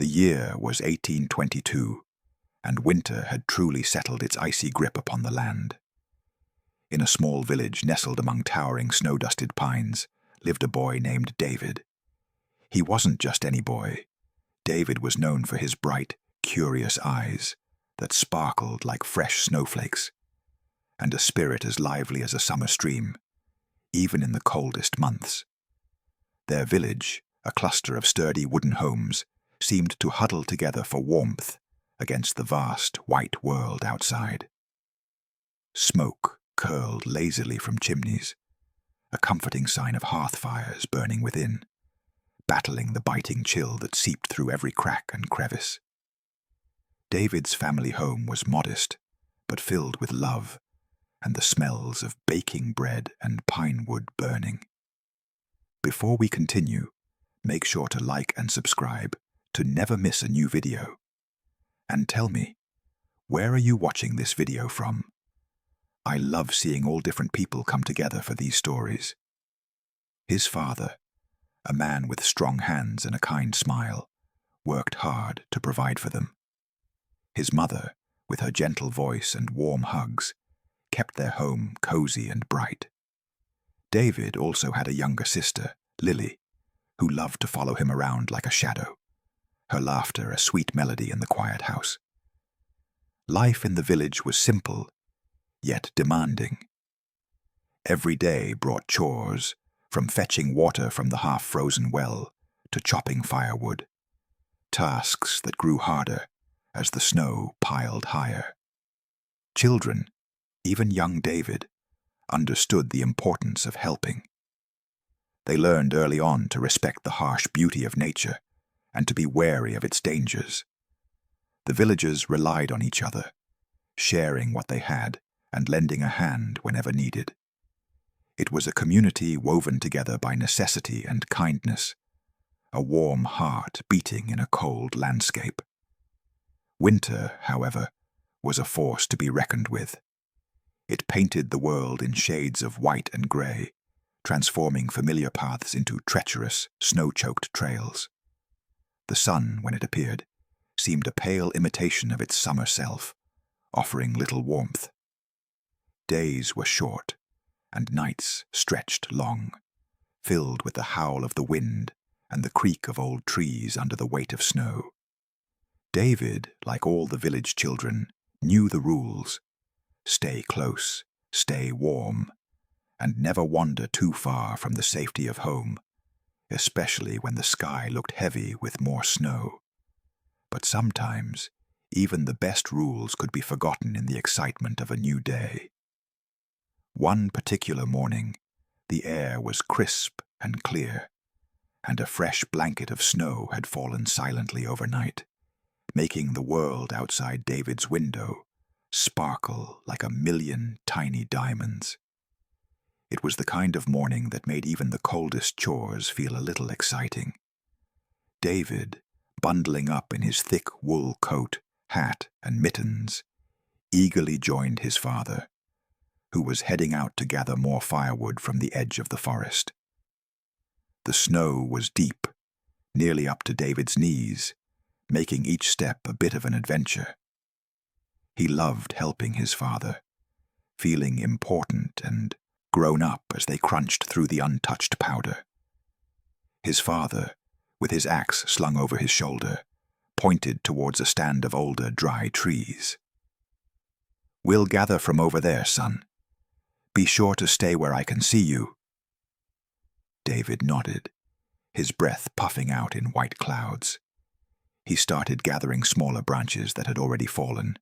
The year was 1822, and winter had truly settled its icy grip upon the land. In a small village nestled among towering snow-dusted pines lived a boy named David. He wasn't just any boy. David was known for his bright, curious eyes that sparkled like fresh snowflakes, and a spirit as lively as a summer stream, even in the coldest months. Their village, a cluster of sturdy wooden homes, seemed to huddle together for warmth against the vast, white world outside. Smoke curled lazily from chimneys, a comforting sign of hearth fires burning within, battling the biting chill that seeped through every crack and crevice. David's family home was modest, but filled with love and the smells of baking bread and pine wood burning. Before we continue, make sure to like and subscribe to never miss a new video. And tell me, where are you watching this video from? I love seeing all different people come together for these stories. His father, a man with strong hands and a kind smile, worked hard to provide for them. His mother, with her gentle voice and warm hugs, kept their home cozy and bright. David also had a younger sister, Lily, who loved to follow him around like a shadow, her laughter a sweet melody in the quiet house. Life in the village was simple, yet demanding. Every day brought chores, from fetching water from the half-frozen well to chopping firewood, tasks that grew harder as the snow piled higher. Children, even young David, understood the importance of helping. They learned early on to respect the harsh beauty of nature and to be wary of its dangers. The villagers relied on each other, sharing what they had and lending a hand whenever needed. It was a community woven together by necessity and kindness, a warm heart beating in a cold landscape. Winter, however, was a force to be reckoned with. It painted the world in shades of white and grey, transforming familiar paths into treacherous, snow-choked trails. The sun, when it appeared, seemed a pale imitation of its summer self, offering little warmth. Days were short, and nights stretched long, filled with the howl of the wind and the creak of old trees under the weight of snow. David, like all the village children, knew the rules: stay close, stay warm, and never wander too far from the safety of home, especially when the sky looked heavy with more snow. But sometimes, even the best rules could be forgotten in the excitement of a new day. One particular morning, the air was crisp and clear, and a fresh blanket of snow had fallen silently overnight, making the world outside David's window sparkle like a million tiny diamonds. It was the kind of morning that made even the coldest chores feel a little exciting. David, bundling up in his thick wool coat, hat, and mittens, eagerly joined his father, who was heading out to gather more firewood from the edge of the forest. The snow was deep, nearly up to David's knees, making each step a bit of an adventure. He loved helping his father, feeling important and grown up as they crunched through the untouched powder. His father, with his axe slung over his shoulder, pointed towards a stand of older, dry trees. "We'll gather from over there, son. Be sure to stay where I can see you." David nodded, his breath puffing out in white clouds. He started gathering smaller branches that had already fallen,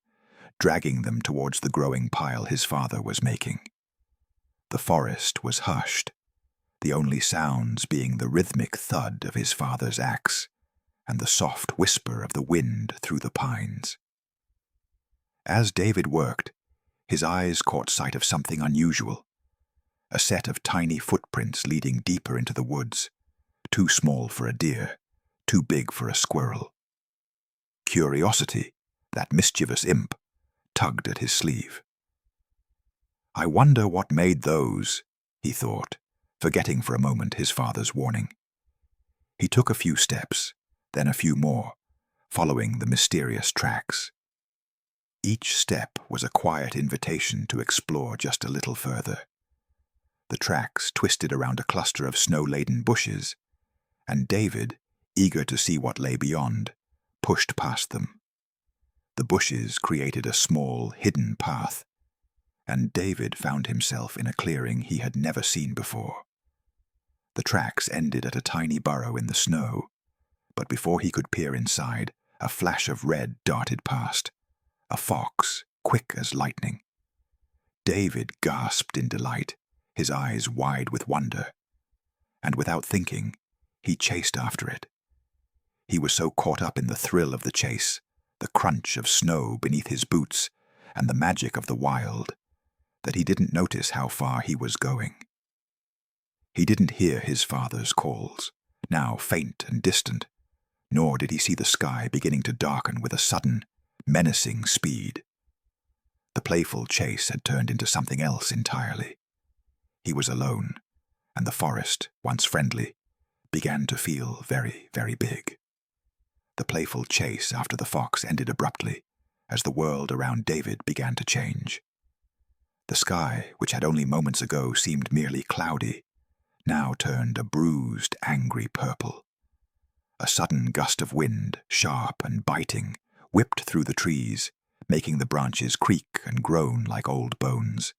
dragging them towards the growing pile his father was making. The forest was hushed, the only sounds being the rhythmic thud of his father's axe and the soft whisper of the wind through the pines. As David worked, his eyes caught sight of something unusual, a set of tiny footprints leading deeper into the woods, too small for a deer, too big for a squirrel. Curiosity, that mischievous imp, tugged at his sleeve. "I wonder what made those," he thought, forgetting for a moment his father's warning. He took a few steps, then a few more, following the mysterious tracks. Each step was a quiet invitation to explore just a little further. The tracks twisted around a cluster of snow-laden bushes, and David, eager to see what lay beyond, pushed past them. The bushes created a small, hidden path, and David found himself in a clearing he had never seen before. The tracks ended at a tiny burrow in the snow, but before he could peer inside, a flash of red darted past. A fox, quick as lightning. David gasped in delight, his eyes wide with wonder, and without thinking, he chased after it. He was so caught up in the thrill of the chase, the crunch of snow beneath his boots, and the magic of the wild, that he didn't notice how far he was going. He didn't hear his father's calls, now faint and distant, nor did he see the sky beginning to darken with a sudden, menacing speed. The playful chase had turned into something else entirely. He was alone, and the forest, once friendly, began to feel very, very big. The playful chase after the fox ended abruptly, as the world around David began to change. The sky, which had only moments ago seemed merely cloudy, now turned a bruised, angry purple. A sudden gust of wind, sharp and biting, whipped through the trees, making the branches creak and groan like old bones.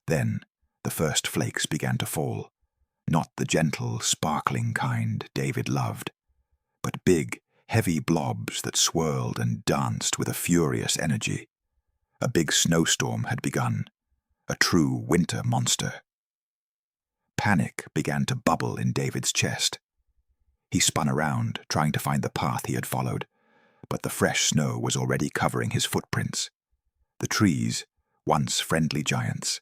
Then the first flakes began to fall, not the gentle, sparkling kind David loved, but big, heavy blobs that swirled and danced with a furious energy. A big snowstorm had begun, a true winter monster. Panic began to bubble in David's chest. He spun around, trying to find the path he had followed, but the fresh snow was already covering his footprints. The trees, once friendly giants,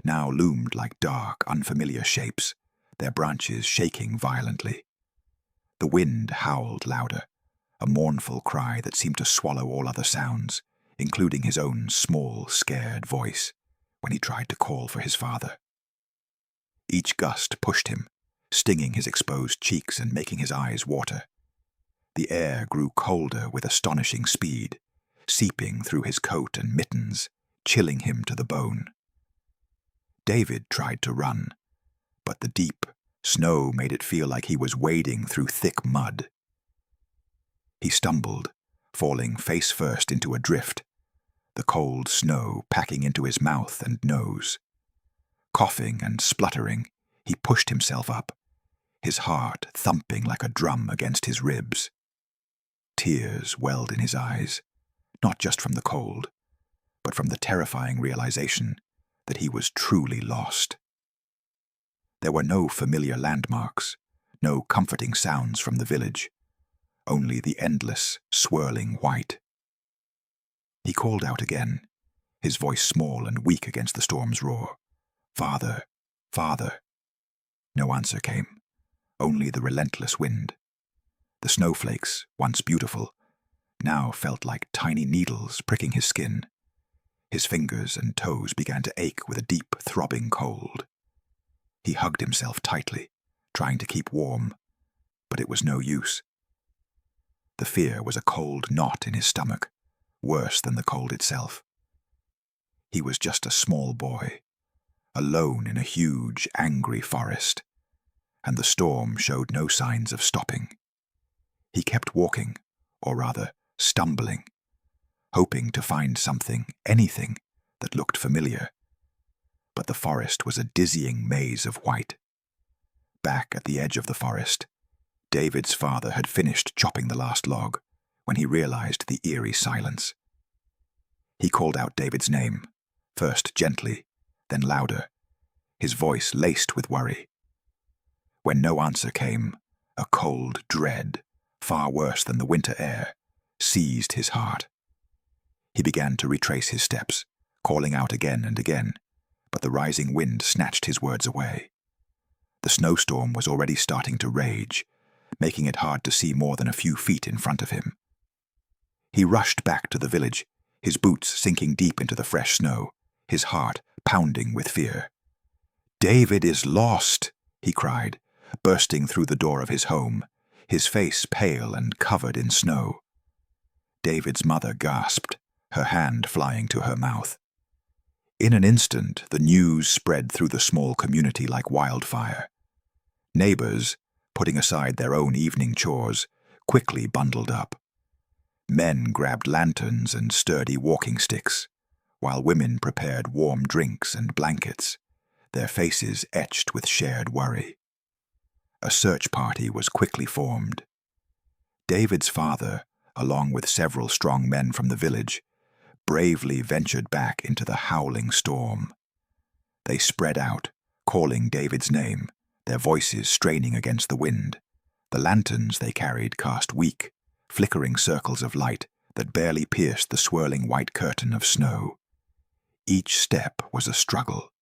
now loomed like dark, unfamiliar shapes, their branches shaking violently. The wind howled louder, a mournful cry that seemed to swallow all other sounds, including his own small, scared voice, when he tried to call for his father. Each gust pushed him, stinging his exposed cheeks and making his eyes water. The air grew colder with astonishing speed, seeping through his coat and mittens, chilling him to the bone. David tried to run, but the deep snow made it feel like he was wading through thick mud. He stumbled, falling face first into a drift, the cold snow packing into his mouth and nose. Coughing and spluttering, he pushed himself up, his heart thumping like a drum against his ribs. Tears welled in his eyes, not just from the cold, but from the terrifying realization that he was truly lost. There were no familiar landmarks, no comforting sounds from the village, only the endless, swirling white. He called out again, his voice small and weak against the storm's roar. "Father, Father." No answer came, only the relentless wind. The snowflakes, once beautiful, now felt like tiny needles pricking his skin. His fingers and toes began to ache with a deep, throbbing cold. He hugged himself tightly, trying to keep warm, but it was no use. The fear was a cold knot in his stomach, worse than the cold itself. He was just a small boy, alone in a huge, angry forest, and the storm showed no signs of stopping. He kept walking, or rather, stumbling, hoping to find something, anything, that looked familiar. But the forest was a dizzying maze of white. Back at the edge of the forest, David's father had finished chopping the last log when he realized the eerie silence. He called out David's name, first gently, then louder, his voice laced with worry. When no answer came, a cold dread, far worse than the winter air, seized his heart. He began to retrace his steps, calling out again and again, but the rising wind snatched his words away. The snowstorm was already starting to rage, making it hard to see more than a few feet in front of him. He rushed back to the village, his boots sinking deep into the fresh snow, his heart pounding with fear. "David is lost," he cried, bursting through the door of his home, his face pale and covered in snow. David's mother gasped, her hand flying to her mouth. In an instant, the news spread through the small community like wildfire. Neighbors, putting aside their own evening chores, quickly bundled up. Men grabbed lanterns and sturdy walking sticks, while women prepared warm drinks and blankets, their faces etched with shared worry. A search party was quickly formed. David's father, along with several strong men from the village, bravely ventured back into the howling storm. They spread out, calling David's name, their voices straining against the wind. The lanterns they carried cast weak, flickering circles of light that barely pierced the swirling white curtain of snow. Each step was a struggle.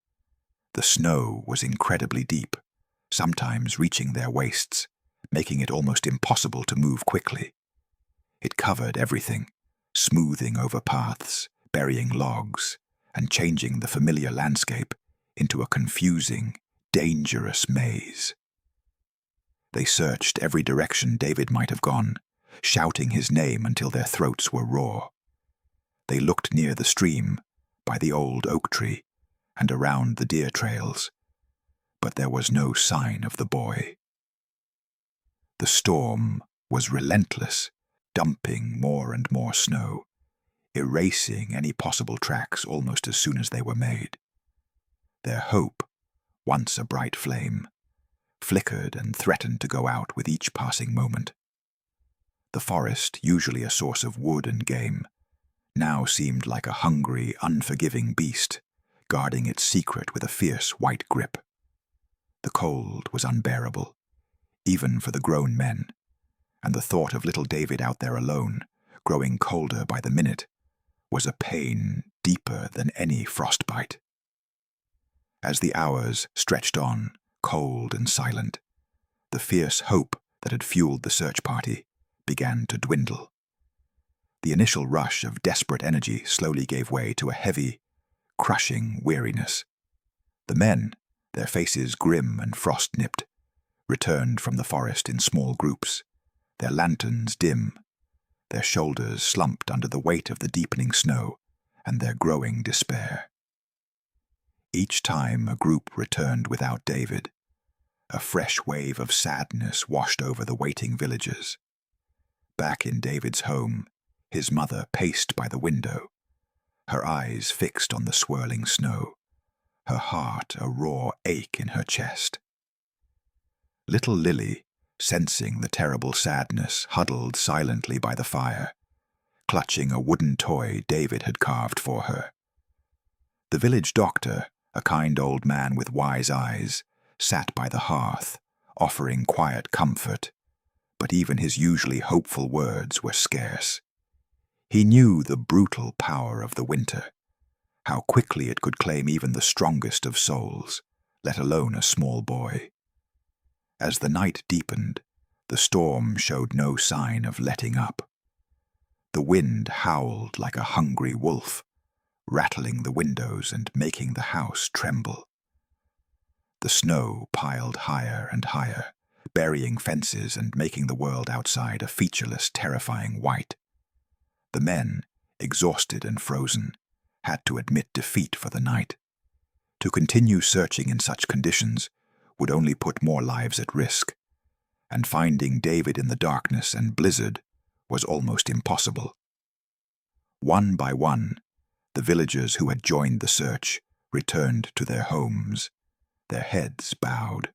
The snow was incredibly deep, sometimes reaching their waists, making it almost impossible to move quickly. It covered everything, smoothing over paths, burying logs, and changing the familiar landscape into a confusing, dangerous maze. They searched every direction David might have gone, shouting his name until their throats were raw. They looked near the stream, by the old oak tree, and around the deer trails, but there was no sign of the boy. The storm was relentless, dumping more and more snow, erasing any possible tracks almost as soon as they were made. Their hope, once a bright flame, flickered and threatened to go out with each passing moment. The forest, usually a source of wood and game, now seemed like a hungry, unforgiving beast, guarding its secret with a fierce white grip. The cold was unbearable, even for the grown men, and the thought of little David out there alone, growing colder by the minute, was a pain deeper than any frostbite. As the hours stretched on, cold and silent, the fierce hope that had fueled the search party began to dwindle. The initial rush of desperate energy slowly gave way to a heavy, crushing weariness. The men, their faces grim and frost-nipped, returned from the forest in small groups, their lanterns dim, their shoulders slumped under the weight of the deepening snow and their growing despair. Each time a group returned without David, a fresh wave of sadness washed over the waiting villagers. Back in David's home, his mother paced by the window, her eyes fixed on the swirling snow, her heart a raw ache in her chest. Little Lily, sensing the terrible sadness, huddled silently by the fire, clutching a wooden toy David had carved for her. The village doctor, a kind old man with wise eyes, sat by the hearth, offering quiet comfort, but even his usually hopeful words were scarce. He knew the brutal power of the winter, how quickly it could claim even the strongest of souls, let alone a small boy. As the night deepened, the storm showed no sign of letting up. The wind howled like a hungry wolf, rattling the windows and making the house tremble. The snow piled higher and higher, burying fences and making the world outside a featureless, terrifying white. The men, exhausted and frozen, had to admit defeat for the night. To continue searching in such conditions would only put more lives at risk, and finding David in the darkness and blizzard was almost impossible. One by one, the villagers who had joined the search returned to their homes, their heads bowed.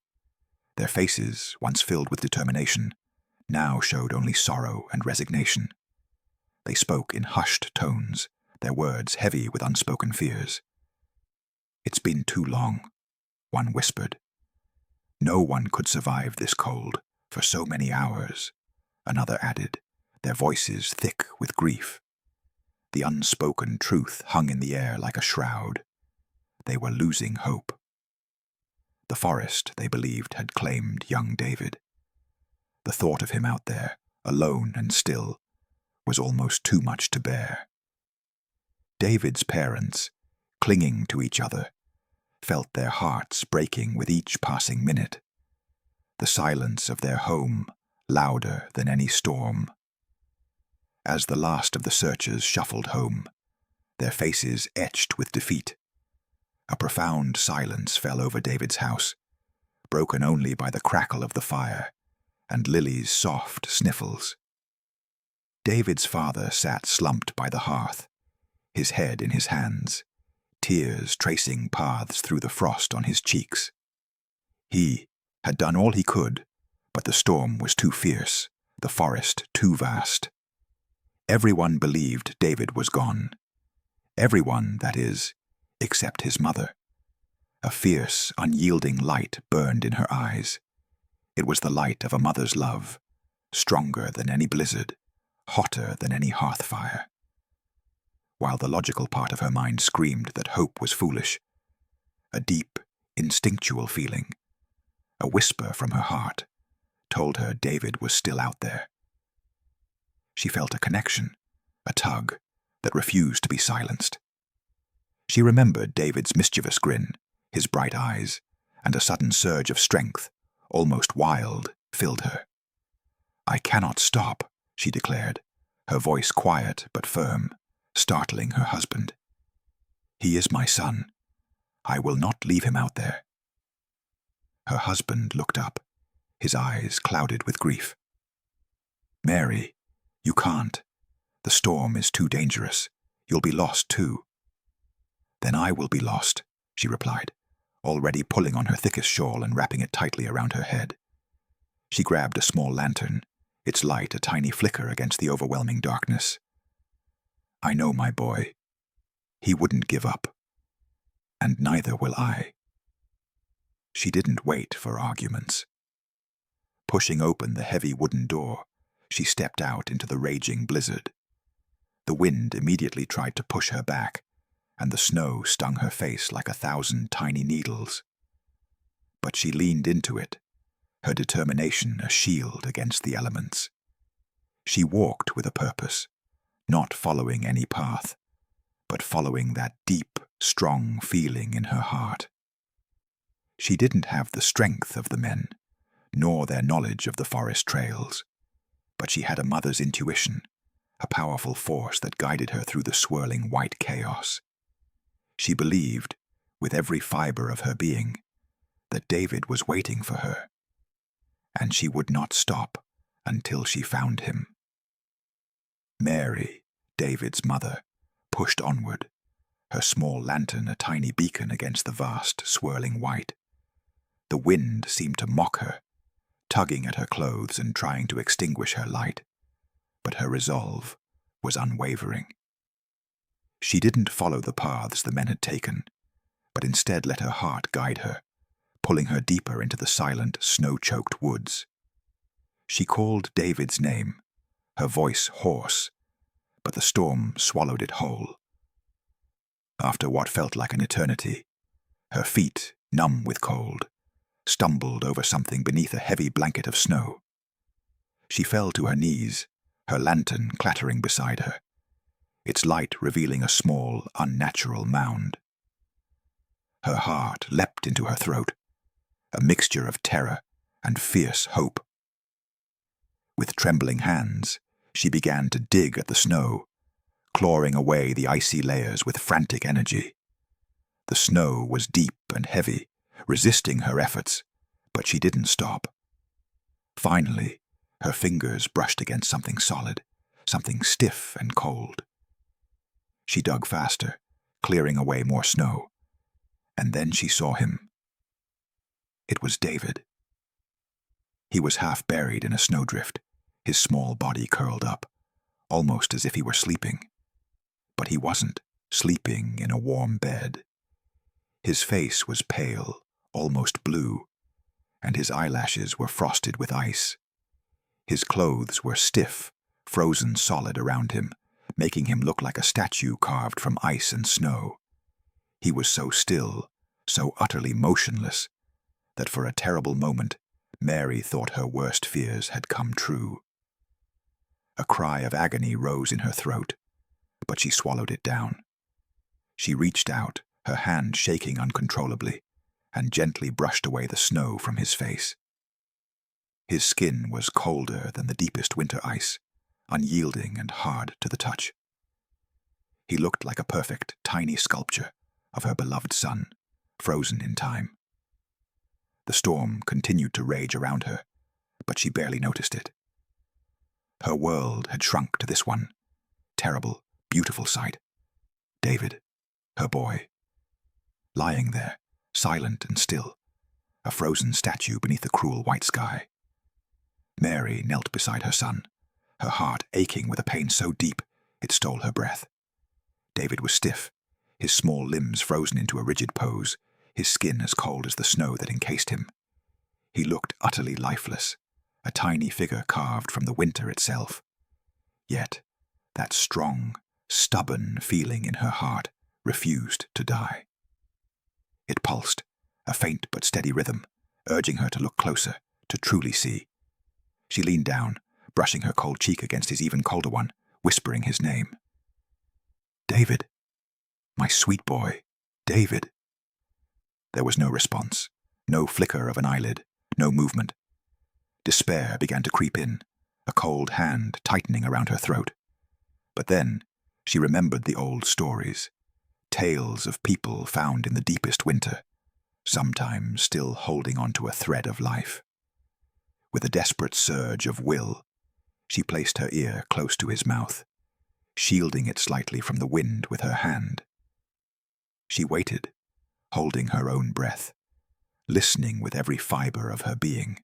Their faces, once filled with determination, now showed only sorrow and resignation. They spoke in hushed tones, their words heavy with unspoken fears. "It's been too long," one whispered. "No one could survive this cold for so many hours," another added, their voices thick with grief. The unspoken truth hung in the air like a shroud. They were losing hope. The forest, they believed, had claimed young David. The thought of him out there, alone and still, was almost too much to bear. David's parents, clinging to each other, felt their hearts breaking with each passing minute, the silence of their home louder than any storm. As the last of the searchers shuffled home, their faces etched with defeat, a profound silence fell over David's house, broken only by the crackle of the fire and Lily's soft sniffles. David's father sat slumped by the hearth, his head in his hands, tears tracing paths through the frost on his cheeks. He had done all he could, but the storm was too fierce, the forest too vast. Everyone believed David was gone. Everyone, that is, except his mother. A fierce, unyielding light burned in her eyes. It was the light of a mother's love, stronger than any blizzard, hotter than any hearth fire. While the logical part of her mind screamed that hope was foolish, a deep, instinctual feeling, a whisper from her heart, told her David was still out there. She felt a connection, a tug, that refused to be silenced. She remembered David's mischievous grin, his bright eyes, and a sudden surge of strength, almost wild, filled her. "I cannot stop," she declared, her voice quiet but firm, startling her husband. "He is my son. I will not leave him out there." Her husband looked up, his eyes clouded with grief. "Mary, you can't. The storm is too dangerous. You'll be lost too." "Then I will be lost," she replied, already pulling on her thickest shawl and wrapping it tightly around her head. She grabbed a small lantern, its light a tiny flicker against the overwhelming darkness. "I know my boy. He wouldn't give up. And neither will I." She didn't wait for arguments. Pushing open the heavy wooden door, she stepped out into the raging blizzard. The wind immediately tried to push her back, and the snow stung her face like 1,000 tiny needles. But she leaned into it, her determination a shield against the elements. She walked with a purpose, not following any path, but following that deep, strong feeling in her heart. She didn't have the strength of the men, nor their knowledge of the forest trails, but she had a mother's intuition, a powerful force that guided her through the swirling white chaos. She believed, with every fiber of her being, that David was waiting for her, and she would not stop until she found him. Mary, David's mother, pushed onward, her small lantern a tiny beacon against the vast, swirling white. The wind seemed to mock her, tugging at her clothes and trying to extinguish her light, but her resolve was unwavering. She didn't follow the paths the men had taken, but instead let her heart guide her, pulling her deeper into the silent, snow-choked woods. She called David's name, her voice hoarse, but the storm swallowed it whole. After what felt like an eternity, her feet, numb with cold, stumbled over something beneath a heavy blanket of snow. She fell to her knees, her lantern clattering beside her, its light revealing a small, unnatural mound. Her heart leapt into her throat, a mixture of terror and fierce hope. With trembling hands, she began to dig at the snow, clawing away the icy layers with frantic energy. The snow was deep and heavy, resisting her efforts, but she didn't stop. Finally, her fingers brushed against something solid, something stiff and cold. She dug faster, clearing away more snow, and then she saw him. It was David. He was half buried in a snowdrift, his small body curled up, almost as if he were sleeping. But he wasn't, sleeping in a warm bed. His face was pale, almost blue, and his eyelashes were frosted with ice. His clothes were stiff, frozen solid around him, making him look like a statue carved from ice and snow. He was so still, so utterly motionless, that for a terrible moment Mary thought her worst fears had come true. A cry of agony rose in her throat, but she swallowed it down. She reached out, her hand shaking uncontrollably, and gently brushed away the snow from his face. His skin was colder than the deepest winter ice, unyielding and hard to the touch. He looked like a perfect, tiny sculpture of her beloved son, frozen in time. The storm continued to rage around her, but she barely noticed it. Her world had shrunk to this one terrible, beautiful sight. David, her boy, lying there, silent and still, a frozen statue beneath the cruel white sky. Mary knelt beside her son, her heart aching with a pain so deep it stole her breath. David was stiff, his small limbs frozen into a rigid pose, his skin as cold as the snow that encased him. He looked utterly lifeless, a tiny figure carved from the winter itself. Yet, that strong, stubborn feeling in her heart refused to die. It pulsed, a faint but steady rhythm, urging her to look closer, to truly see. She leaned down, brushing her cold cheek against his even colder one, whispering his name. David, my sweet boy, David. There was no response, no flicker of an eyelid, no movement. Despair began to creep in, a cold hand tightening around her throat. But then she remembered the old stories, tales of people found in the deepest winter, sometimes still holding on to a thread of life. With a desperate surge of will, she placed her ear close to his mouth, shielding it slightly from the wind with her hand. She waited, holding her own breath, listening with every fiber of her being.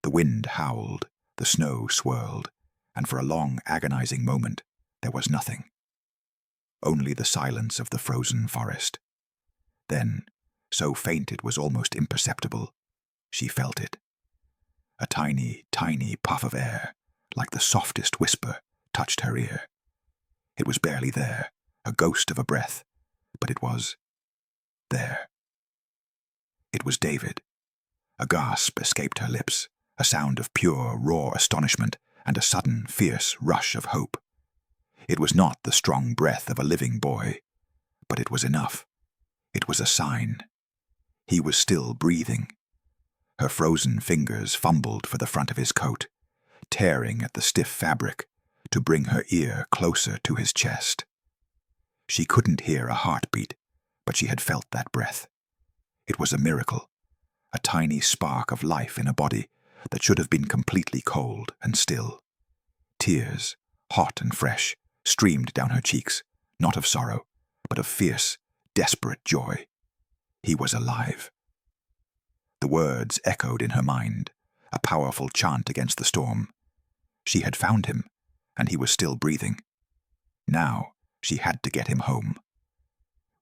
The wind howled, the snow swirled, and for a long, agonizing moment, there was nothing. Only the silence of the frozen forest. Then, so faint it was almost imperceptible, she felt it. A tiny, tiny puff of air, like the softest whisper, touched her ear. It was barely there, a ghost of a breath, but it was there. It was David. A gasp escaped her lips, a sound of pure, raw astonishment, and a sudden, fierce rush of hope. It was not the strong breath of a living boy, but it was enough. It was a sign. He was still breathing. Her frozen fingers fumbled for the front of his coat, tearing at the stiff fabric to bring her ear closer to his chest. She couldn't hear a heartbeat, but she had felt that breath. It was a miracle, a tiny spark of life in a body that should have been completely cold and still. Tears, hot and fresh, streamed down her cheeks, not of sorrow, but of fierce, desperate joy. He was alive. The words echoed in her mind, a powerful chant against the storm. She had found him, and he was still breathing. Now she had to get him home.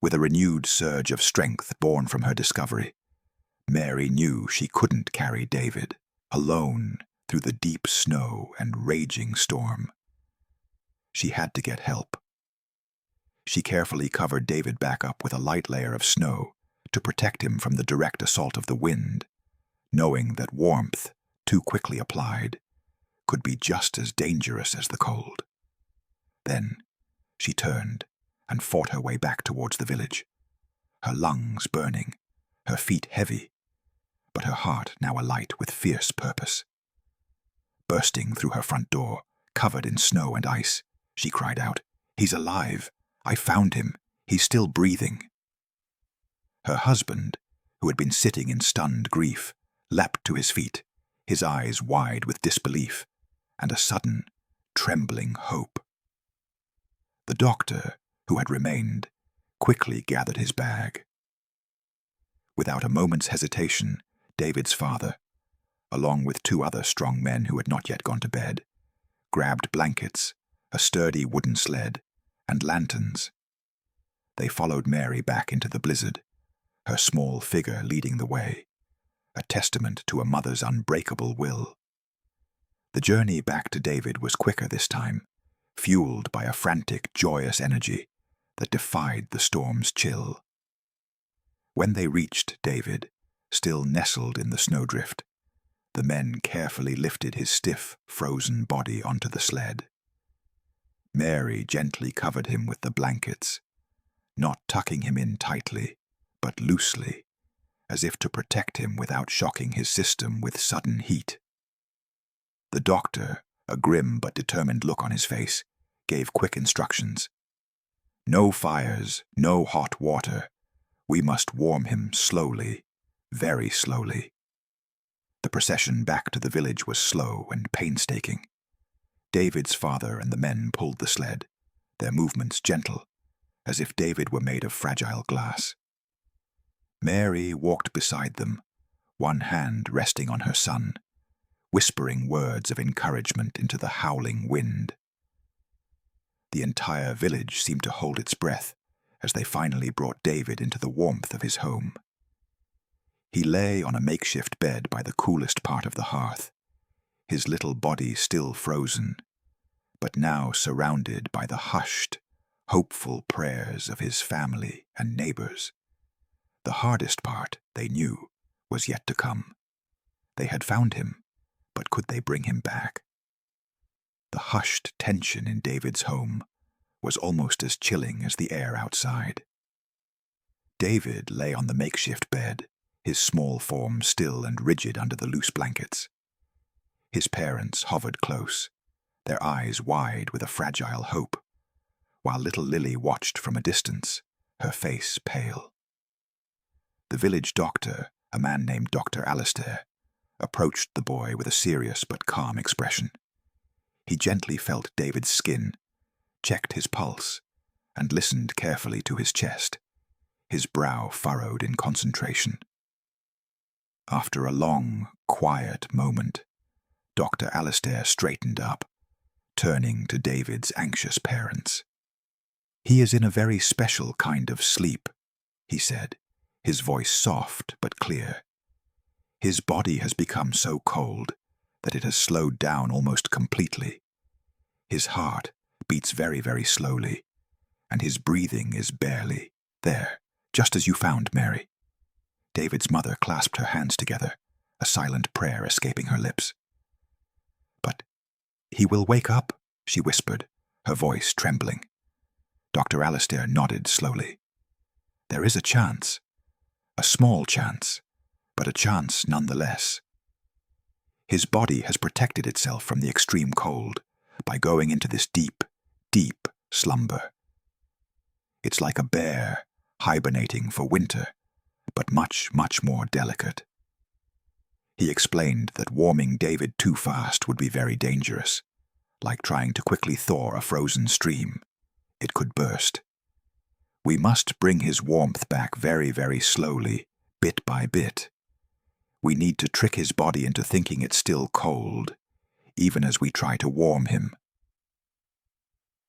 With a renewed surge of strength born from her discovery, Mary knew she couldn't carry David alone through the deep snow and raging storm. She had to get help. She carefully covered David back up with a light layer of snow to protect him from the direct assault of the wind, knowing that warmth, too quickly applied, could be just as dangerous as the cold. Then she turned and fought her way back towards the village, her lungs burning, her feet heavy, but her heart now alight with fierce purpose. Bursting through her front door, covered in snow and ice, she cried out, "He's alive! I found him! He's still breathing!" Her husband, who had been sitting in stunned grief, leapt to his feet, his eyes wide with disbelief and a sudden, trembling hope. The doctor, who had remained, quickly gathered his bag. Without a moment's hesitation, David's father, along with two other strong men who had not yet gone to bed, grabbed blankets, a sturdy wooden sled, and lanterns. They followed Mary back into the blizzard, her small figure leading the way, a testament to a mother's unbreakable will. The journey back to David was quicker this time, fueled by a frantic, joyous energy that defied the storm's chill. When they reached David, still nestled in the snowdrift, the men carefully lifted his stiff, frozen body onto the sled. Mary gently covered him with the blankets, not tucking him in tightly, but loosely, as if to protect him without shocking his system with sudden heat. The doctor, a grim but determined look on his face, gave quick instructions. No fires, no hot water. We must warm him slowly, very slowly. The procession back to the village was slow and painstaking. David's father and the men pulled the sled, their movements gentle, as if David were made of fragile glass. Mary walked beside them, one hand resting on her son, whispering words of encouragement into the howling wind. The entire village seemed to hold its breath as they finally brought David into the warmth of his home. He lay on a makeshift bed by the coolest part of the hearth, his little body still frozen, but now surrounded by the hushed, hopeful prayers of his family and neighbors. The hardest part, they knew, was yet to come. They had found him, but could they bring him back? The hushed tension in David's home was almost as chilling as the air outside. David lay on the makeshift bed, his small form still and rigid under the loose blankets. His parents hovered close, their eyes wide with a fragile hope, while little Lily watched from a distance, her face pale. The village doctor, a man named Dr. Alistair, approached the boy with a serious but calm expression. He gently felt David's skin, checked his pulse, and listened carefully to his chest, his brow furrowed in concentration. After a long, quiet moment, Dr. Alistair straightened up, turning to David's anxious parents. "He is in a very special kind of sleep," he said, his voice soft but clear. "His body has become so cold that it has slowed down almost completely. His heart beats very, very slowly, and his breathing is barely there, just as you found Mary." David's mother clasped her hands together, a silent prayer escaping her lips. "But he will wake up," she whispered, her voice trembling. Dr. Alistair nodded slowly. "There is a chance, a small chance, but a chance nonetheless. His body has protected itself from the extreme cold by going into this deep, deep slumber. It's like a bear hibernating for winter, but much, much more delicate." He explained that warming David too fast would be very dangerous, like trying to quickly thaw a frozen stream. It could burst. "We must bring his warmth back very, very slowly, bit by bit. We need to trick his body into thinking it's still cold, even as we try to warm him."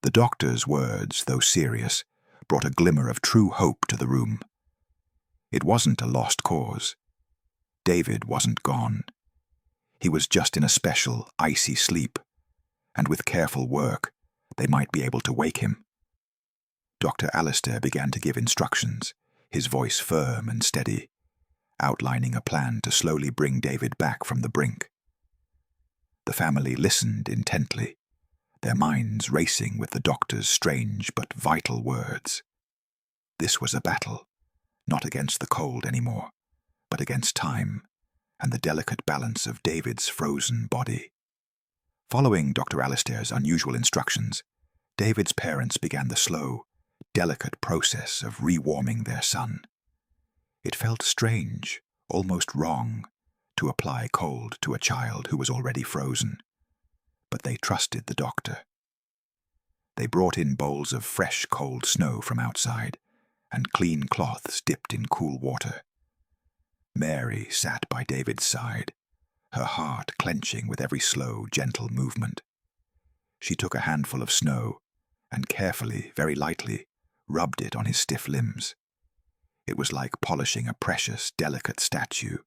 The doctor's words, though serious, brought a glimmer of true hope to the room. It wasn't a lost cause. David wasn't gone. He was just in a special, icy sleep, and with careful work, they might be able to wake him. Dr. Alistair began to give instructions, his voice firm and steady, outlining a plan to slowly bring David back from the brink. The family listened intently, their minds racing with the doctor's strange but vital words. This was a battle, not against the cold anymore, but against time and the delicate balance of David's frozen body. Following Dr. Alistair's unusual instructions, David's parents began the slow, delicate process of rewarming their son. It felt strange, almost wrong, to apply cold to a child who was already frozen, but they trusted the doctor. They brought in bowls of fresh, cold snow from outside, and clean cloths dipped in cool water. Mary sat by David's side, her heart clenching with every slow, gentle movement. She took a handful of snow and carefully, very lightly, rubbed it on his stiff limbs. It was like polishing a precious, delicate statue.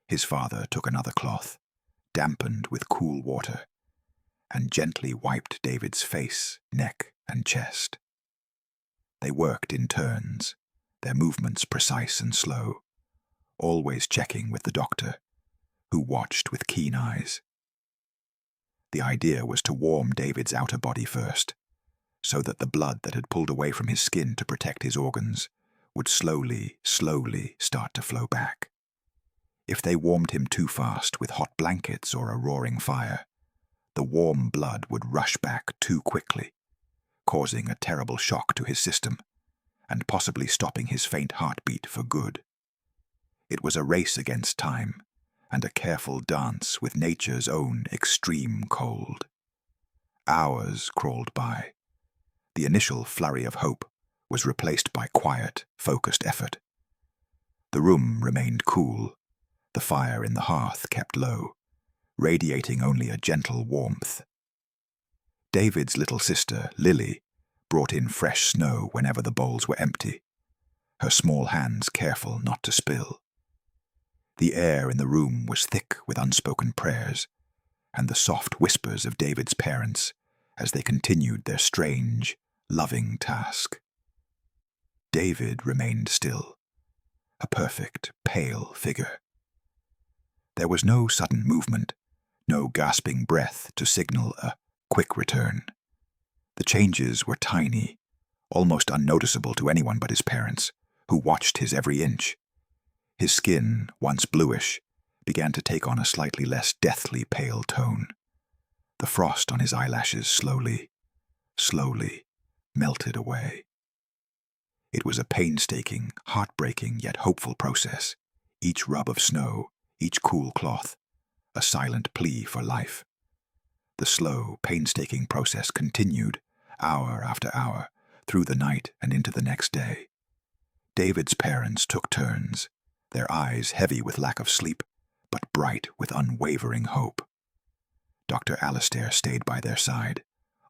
His father took another cloth, dampened with cool water, and gently wiped David's face, neck, and chest. They worked in turns, their movements precise and slow, always checking with the doctor, who watched with keen eyes. The idea was to warm David's outer body first, so that the blood that had pulled away from his skin to protect his organs would slowly, slowly start to flow back. If they warmed him too fast with hot blankets or a roaring fire, the warm blood would rush back too quickly, causing a terrible shock to his system and possibly stopping his faint heartbeat for good. It was a race against time and a careful dance with nature's own extreme cold. Hours crawled by. The initial flurry of hope was replaced by quiet, focused effort. The room remained cool, the fire in the hearth kept low, radiating only a gentle warmth. David's little sister, Lily, brought in fresh snow whenever the bowls were empty, her small hands careful not to spill. The air in the room was thick with unspoken prayers and the soft whispers of David's parents as they continued their strange, loving task. David remained still, a perfect, pale figure. There was no sudden movement, no gasping breath to signal a quick return. The changes were tiny, almost unnoticeable to anyone but his parents, who watched his every inch. His skin, once bluish, began to take on a slightly less deathly pale tone. The frost on his eyelashes slowly melted away. It was a painstaking, heartbreaking yet hopeful process, each rub of snow, each cool cloth, a silent plea for life. The slow, painstaking process continued, hour after hour, through the night and into the next day. David's parents took turns, their eyes heavy with lack of sleep, but bright with unwavering hope. Dr. Alastair stayed by their side,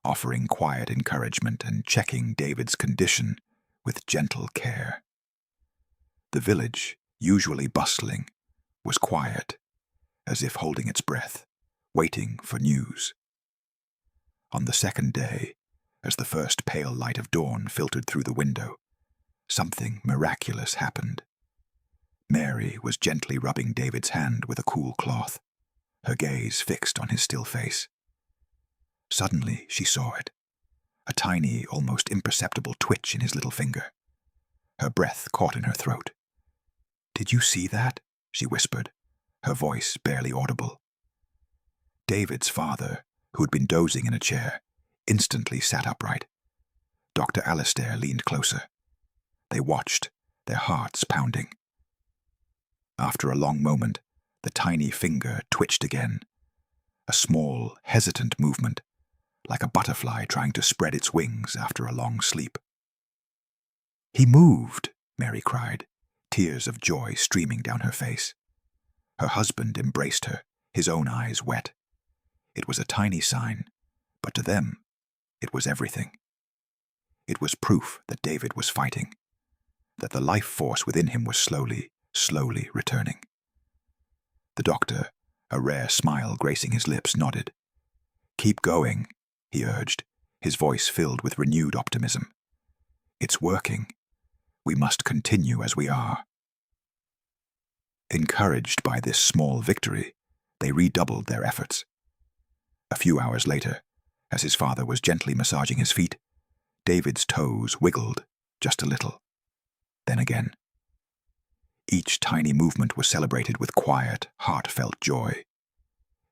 offering quiet encouragement and checking David's condition with gentle care. The village, usually bustling, was quiet, as if holding its breath, waiting for news. On the second day, as the first pale light of dawn filtered through the window, something miraculous happened. Mary was gently rubbing David's hand with a cool cloth, her gaze fixed on his still face. Suddenly she saw it, a tiny, almost imperceptible twitch in his little finger. Her breath caught in her throat. "Did you see that?" she whispered, her voice barely audible. David's father, who had been dozing in a chair, instantly sat upright. Dr. Alastair leaned closer. They watched, their hearts pounding. After a long moment, the tiny finger twitched again, a small, hesitant movement, like a butterfly trying to spread its wings after a long sleep. "He moved," Mary cried, tears of joy streaming down her face. Her husband embraced her, his own eyes wet. It was a tiny sign, but to them, it was everything. It was proof that David was fighting, that the life force within him was slowly returning. The doctor, a rare smile gracing his lips, nodded. "Keep going," he urged, his voice filled with renewed optimism. "It's working. We must continue as we are." Encouraged by this small victory, they redoubled their efforts. A few hours later, as his father was gently massaging his feet, David's toes wiggled just a little. Then again. Each tiny movement was celebrated with quiet, heartfelt joy.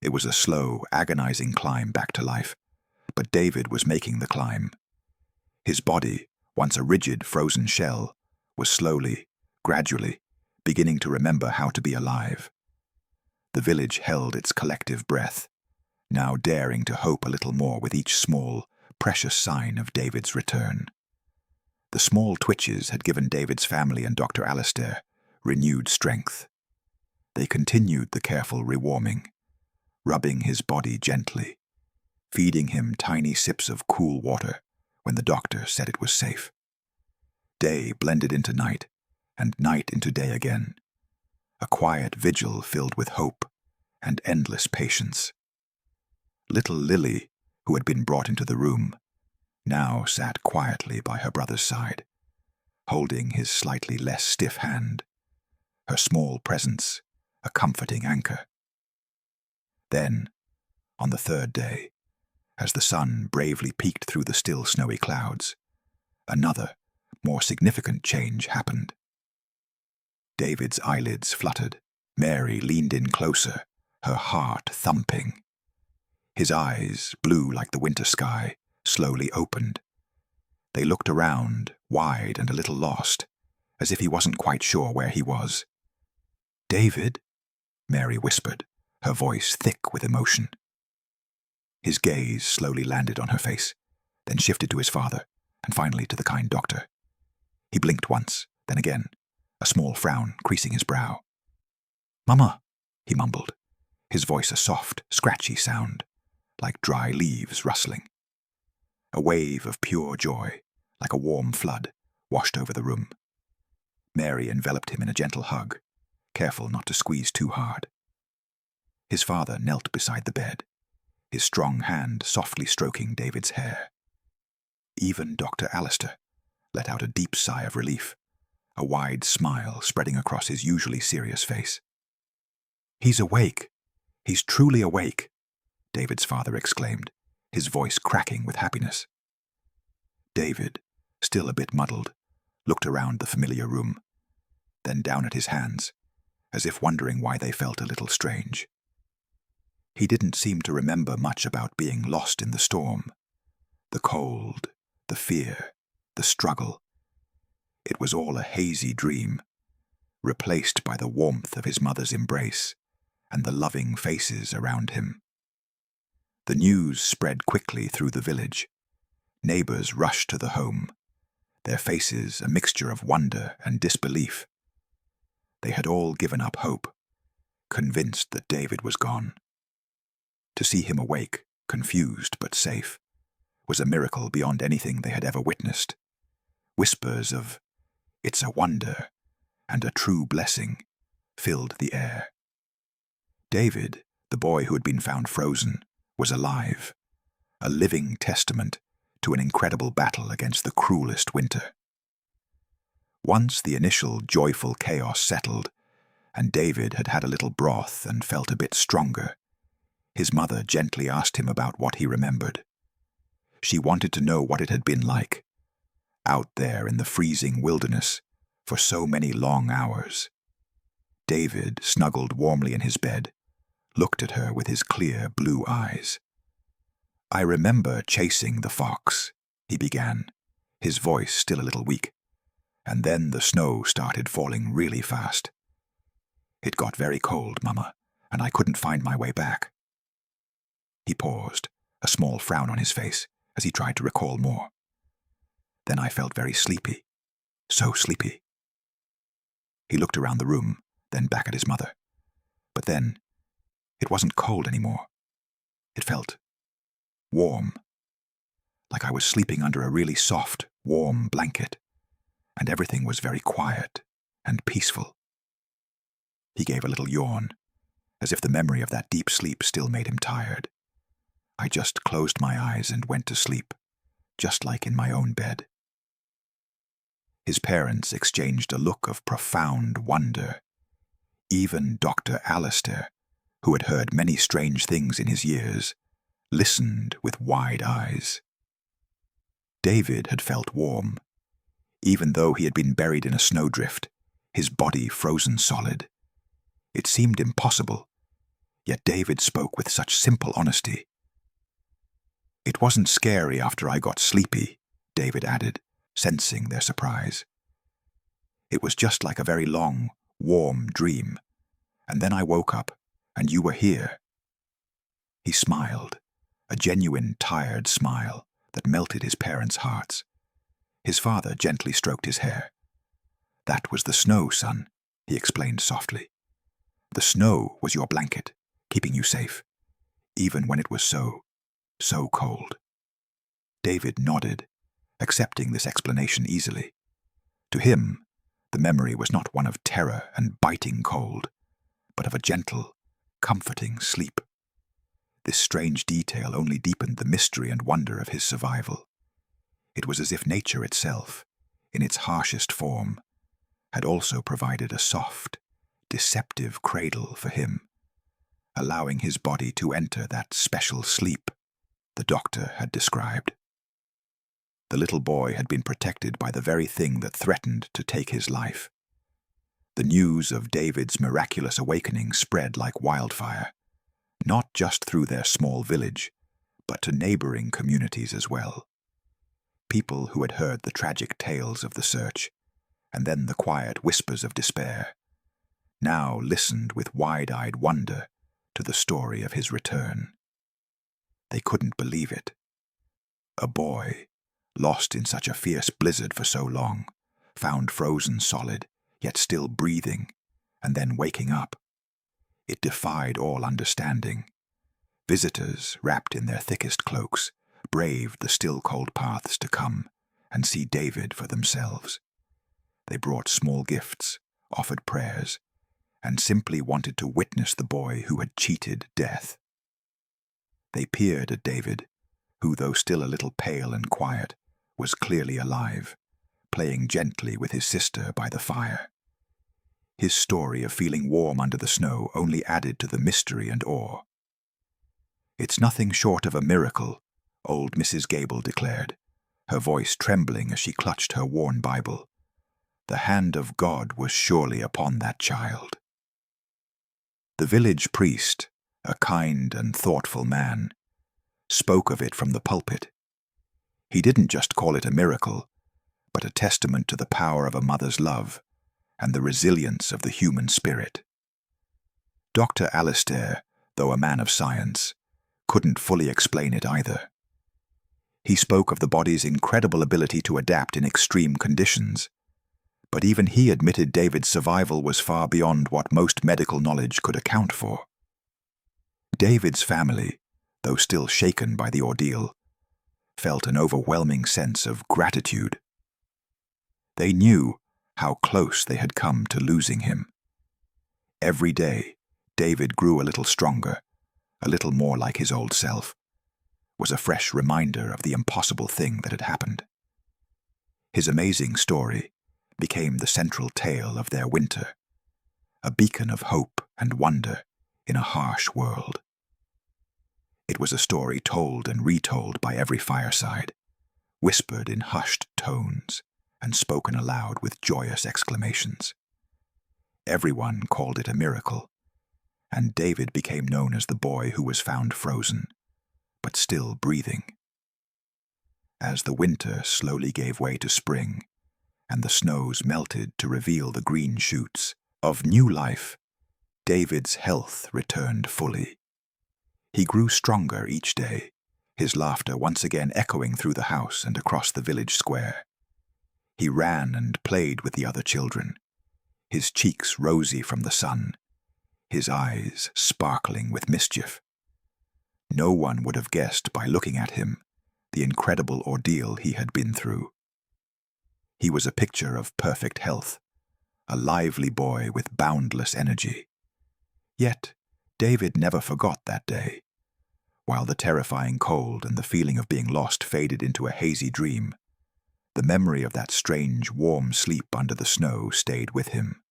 It was a slow, agonizing climb back to life, but David was making the climb. His body, once a rigid, frozen shell, was slowly, gradually, beginning to remember how to be alive. The village held its collective breath, now daring to hope a little more with each small, precious sign of David's return. The small twitches had given David's family and Dr. Alastair renewed strength. They continued the careful rewarming, rubbing his body gently, feeding him tiny sips of cool water when the doctor said it was safe. Day blended into night, and night into day again, a quiet vigil filled with hope and endless patience. Little Lily, who had been brought into the room, now sat quietly by her brother's side, holding his slightly less stiff hand, her small presence a comforting anchor. Then, on the third day, as the sun bravely peeked through the still snowy clouds, another, more significant change happened. David's eyelids fluttered. Mary leaned in closer, her heart thumping. His eyes, blue like the winter sky, slowly opened. They looked around, wide and a little lost, as if he wasn't quite sure where he was. "David?" Mary whispered, her voice thick with emotion. His gaze slowly landed on her face, then shifted to his father, and finally to the kind doctor. He blinked once, then again, a small frown creasing his brow. "Mama," he mumbled, his voice a soft, scratchy sound, like dry leaves rustling. A wave of pure joy, like a warm flood, washed over the room. Mary enveloped him in a gentle hug, careful not to squeeze too hard. His father knelt beside the bed, his strong hand softly stroking David's hair. Even Dr. Alistair let out a deep sigh of relief, a wide smile spreading across his usually serious face. "He's awake. He's truly awake," David's father exclaimed, his voice cracking with happiness. David, still a bit muddled, looked around the familiar room, then down at his hands, as if wondering why they felt a little strange. He didn't seem to remember much about being lost in the storm. The cold, the fear, the struggle. It was all a hazy dream, replaced by the warmth of his mother's embrace and the loving faces around him. The news spread quickly through the village. Neighbors rushed to the home, their faces a mixture of wonder and disbelief. They had all given up hope, convinced that David was gone. To see him awake, confused but safe, was a miracle beyond anything they had ever witnessed. Whispers of, "It's a wonder," and a true blessing filled the air. David, the boy who had been found frozen, was alive, a living testament to an incredible battle against the cruelest winter. Once the initial joyful chaos settled, and David had had a little broth and felt a bit stronger, his mother gently asked him about what he remembered. She wanted to know what it had been like, out there in the freezing wilderness for so many long hours. David, snuggled warmly in his bed, looked at her with his clear blue eyes. "I remember chasing the fox," he began, his voice still a little weak, "and then the snow started falling really fast. It got very cold, Mama, and I couldn't find my way back." He paused, a small frown on his face, as he tried to recall more. "Then I felt very sleepy, so sleepy." He looked around the room, then back at his mother. But then, it wasn't cold anymore. It felt warm, like I was sleeping under a really soft, warm blanket, and everything was very quiet and peaceful. He gave a little yawn, as if the memory of that deep sleep still made him tired. "I just closed my eyes and went to sleep, just like in my own bed." His parents exchanged a look of profound wonder. Even Dr. Alistair, who had heard many strange things in his years, listened with wide eyes. David had felt warm, even though he had been buried in a snowdrift, his body frozen solid. It seemed impossible, yet David spoke with such simple honesty. "It wasn't scary after I got sleepy," David added, sensing their surprise. "It was just like a very long, warm dream, and then I woke up, and you were here." He smiled, a genuine, tired smile that melted his parents' hearts. His father gently stroked his hair. "That was the snow, son," he explained softly. "The snow was your blanket, keeping you safe, even when it was so cold." David nodded, accepting this explanation easily. To him, the memory was not one of terror and biting cold, but of a gentle, comforting sleep. This strange detail only deepened the mystery and wonder of his survival. It was as if nature itself, in its harshest form, had also provided a soft, deceptive cradle for him, allowing his body to enter that special sleep the doctor had described. The little boy had been protected by the very thing that threatened to take his life. The news of David's miraculous awakening spread like wildfire, not just through their small village, but to neighboring communities as well. People who had heard the tragic tales of the search, and then the quiet whispers of despair, now listened with wide-eyed wonder to the story of his return. They couldn't believe it. A boy, lost in such a fierce blizzard for so long, found frozen solid, yet still breathing, and then waking up. It defied all understanding. Visitors, wrapped in their thickest cloaks, braved the still cold paths to come and see David for themselves. They brought small gifts, offered prayers, and simply wanted to witness the boy who had cheated death. They peered at David, who, though still a little pale and quiet, was clearly alive, playing gently with his sister by the fire. His story of feeling warm under the snow only added to the mystery and awe. "It's nothing short of a miracle," old Mrs. Gable declared, her voice trembling as she clutched her worn Bible. "The hand of God was surely upon that child." The village priest, a kind and thoughtful man, spoke of it from the pulpit. He didn't just call it a miracle, but a testament to the power of a mother's love and the resilience of the human spirit. Dr. Alistair, though a man of science, couldn't fully explain it either. He spoke of the body's incredible ability to adapt in extreme conditions, but even he admitted David's survival was far beyond what most medical knowledge could account for. David's family, though still shaken by the ordeal, felt an overwhelming sense of gratitude. They knew how close they had come to losing him. Every day, David grew a little stronger, a little more like his old self, was a fresh reminder of the impossible thing that had happened. His amazing story became the central tale of their winter, a beacon of hope and wonder in a harsh world. It was a story told and retold by every fireside, whispered in hushed tones and spoken aloud with joyous exclamations. Everyone called it a miracle, and David became known as the boy who was found frozen, but still breathing. As the winter slowly gave way to spring, and the snows melted to reveal the green shoots of new life, David's health returned fully. He grew stronger each day, his laughter once again echoing through the house and across the village square. He ran and played with the other children, his cheeks rosy from the sun, his eyes sparkling with mischief. No one would have guessed by looking at him the incredible ordeal he had been through. He was a picture of perfect health, a lively boy with boundless energy. Yet, David never forgot that day. While the terrifying cold and the feeling of being lost faded into a hazy dream, the memory of that strange, warm sleep under the snow stayed with him.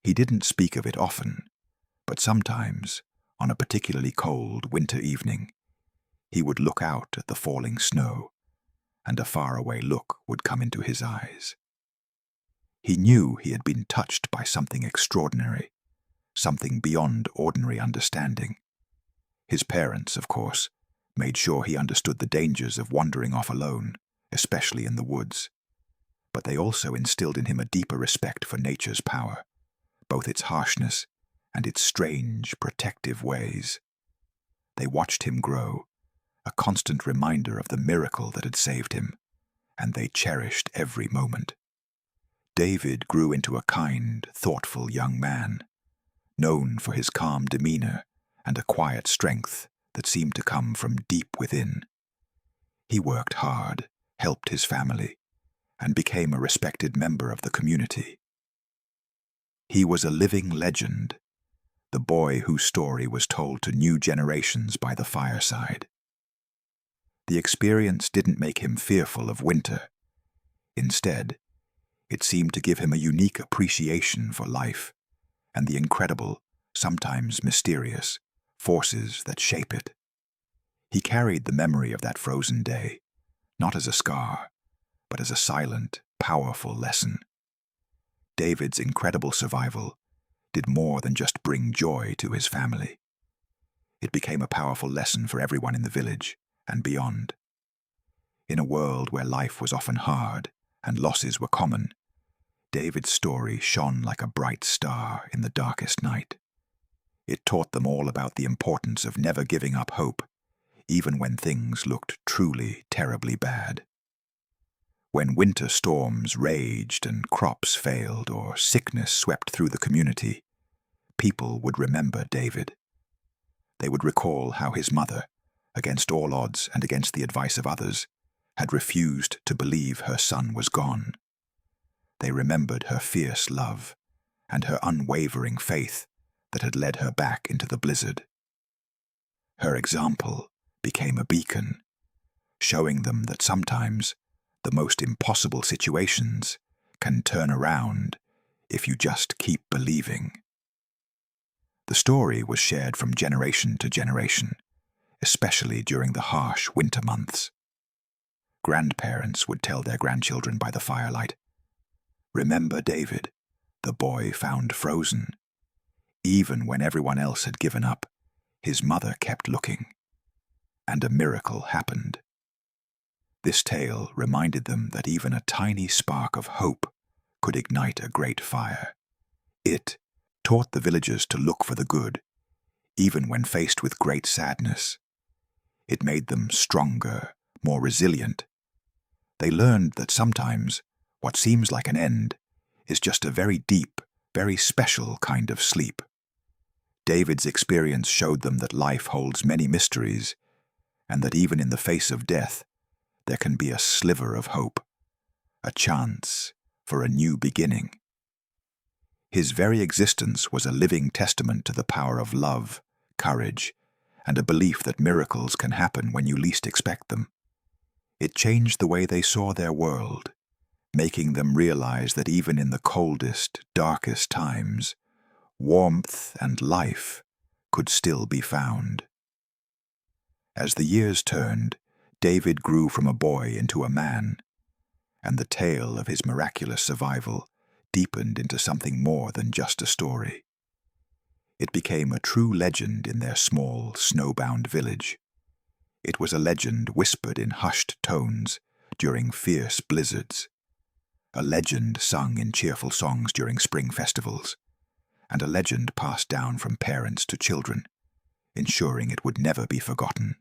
He didn't speak of it often, but sometimes, on a particularly cold winter evening, he would look out at the falling snow, and a faraway look would come into his eyes. He knew he had been touched by something extraordinary, something beyond ordinary understanding. His parents, of course, made sure he understood the dangers of wandering off alone, especially in the woods. But they also instilled in him a deeper respect for nature's power, both its harshness and its strange, protective ways. They watched him grow, a constant reminder of the miracle that had saved him, and they cherished every moment. David grew into a kind, thoughtful young man, known for his calm demeanor and a quiet strength that seemed to come from deep within. He worked hard, helped his family, and became a respected member of the community. He was a living legend, the boy whose story was told to new generations by the fireside. The experience didn't make him fearful of winter. Instead, it seemed to give him a unique appreciation for life and the incredible, sometimes mysterious, forces that shape it. He carried the memory of that frozen day, not as a scar, but as a silent, powerful lesson. David's incredible survival did more than just bring joy to his family. It became a powerful lesson for everyone in the village and beyond. In a world where life was often hard and losses were common, David's story shone like a bright star in the darkest night. It taught them all about the importance of never giving up hope, even when things looked truly terribly bad. When winter storms raged and crops failed or sickness swept through the community, people would remember David. They would recall how his mother, against all odds and against the advice of others, had refused to believe her son was gone. They remembered her fierce love and her unwavering faith that had led her back into the blizzard. Her example became a beacon, showing them that sometimes the most impossible situations can turn around if you just keep believing. The story was shared from generation to generation, especially during the harsh winter months. Grandparents would tell their grandchildren by the firelight, "Remember David, the boy found frozen. Even when everyone else had given up, his mother kept looking, and a miracle happened." This tale reminded them that even a tiny spark of hope could ignite a great fire. It taught the villagers to look for the good, even when faced with great sadness. It made them stronger, more resilient. They learned that sometimes what seems like an end is just a very deep, very special kind of sleep. David's experience showed them that life holds many mysteries, and that even in the face of death, there can be a sliver of hope, a chance for a new beginning. His very existence was a living testament to the power of love, courage, and a belief that miracles can happen when you least expect them. It changed the way they saw their world, making them realize that even in the coldest, darkest times, warmth and life could still be found. As the years turned, David grew from a boy into a man, and the tale of his miraculous survival deepened into something more than just a story. It became a true legend in their small, snowbound village. It was a legend whispered in hushed tones during fierce blizzards, a legend sung in cheerful songs during spring festivals, and a legend passed down from parents to children, ensuring it would never be forgotten.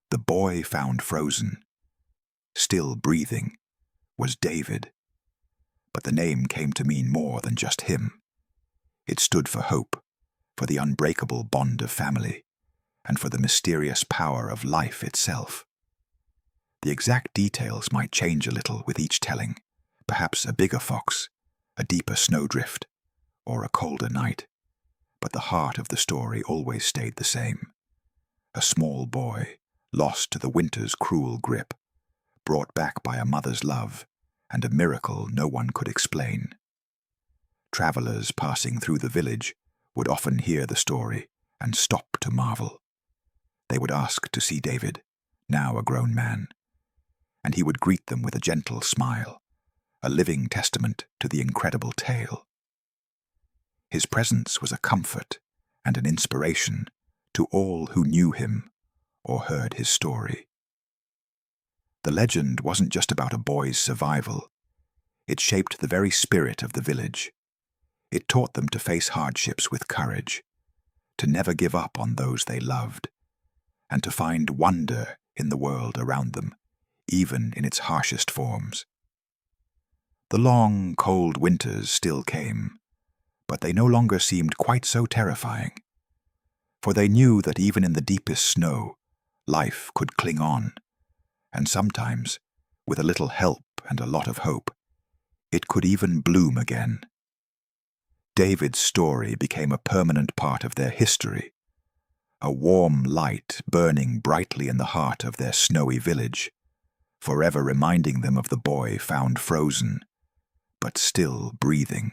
The boy found frozen, still breathing, was David. But the name came to mean more than just him. It stood for hope, for the unbreakable bond of family, and for the mysterious power of life itself. The exact details might change a little with each telling, perhaps a bigger fox, a deeper snowdrift, or a colder night, but the heart of the story always stayed the same. A small boy, lost to the winter's cruel grip, brought back by a mother's love, and a miracle no one could explain. Travelers passing through the village would often hear the story and stop to marvel. They would ask to see David, now a grown man, and he would greet them with a gentle smile, a living testament to the incredible tale. His presence was a comfort and an inspiration to all who knew him or heard his story. The legend wasn't just about a boy's survival. It shaped the very spirit of the village. It taught them to face hardships with courage, to never give up on those they loved, and to find wonder in the world around them, even in its harshest forms. The long, cold winters still came, but they no longer seemed quite so terrifying, for they knew that even in the deepest snow, life could cling on, and sometimes, with a little help and a lot of hope, it could even bloom again. David's story became a permanent part of their history, a warm light burning brightly in the heart of their snowy village, forever reminding them of the boy found frozen, but still breathing.